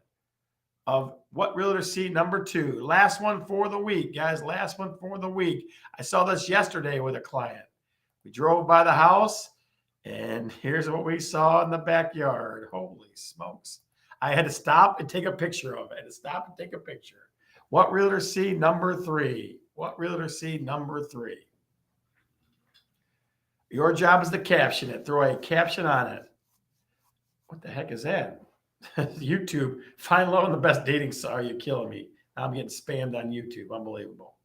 of What Realtor See number 2. Last one for the week, guys. Last one for the week. I saw this yesterday with a client. We drove by the house, and here's what we saw in the backyard. Holy smokes. I had to stop and take a picture of it. What Realtor See number 3. What Realtor See number 3. Your job is to caption it. Throw a caption on it. What the heck is that? YouTube. Find love on the best dating site. Are you killing me? I'm getting spammed on YouTube. Unbelievable.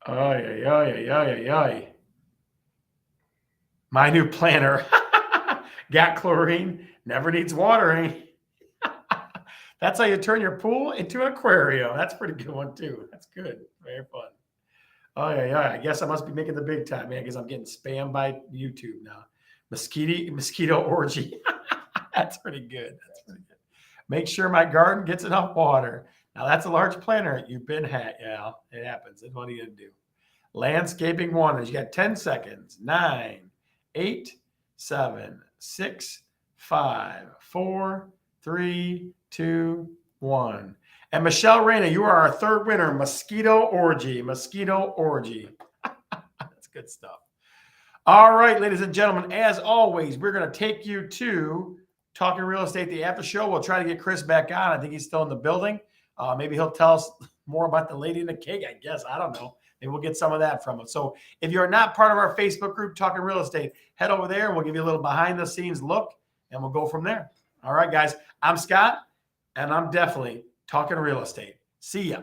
Ay. My new planner. Got chlorine, never needs watering. That's how you turn your pool into an aquarium. That's a pretty good one, too. That's good. Very fun. Oh, yeah. I guess I must be making the big time, man, because I'm getting spammed by YouTube now. Mosquito orgy. That's pretty good. That's pretty good. Make sure my garden gets enough water. Now, that's a large planter. You've been hacked. Yeah, it happens. That's what are you going to do? Landscaping wonders. You got 10 seconds. 9, 8, 7, 6, 5, 4, 3, 2, 1. And Michelle Reyna, you are our third winner. Mosquito orgy. Mosquito orgy. That's good stuff. All right, ladies and gentlemen, as always, we're going to take you to Talking Real Estate, the after show. We'll try to get Chris back on. I think he's still in the building. Maybe he'll tell us more about the lady in the cake, I guess. I don't know. Maybe we'll get some of that from him. So if you're not part of our Facebook group, Talking Real Estate, head over there and we'll give you a little behind the scenes look and we'll go from there. All right, guys. I'm Scott and I'm definitely talking real estate. See ya.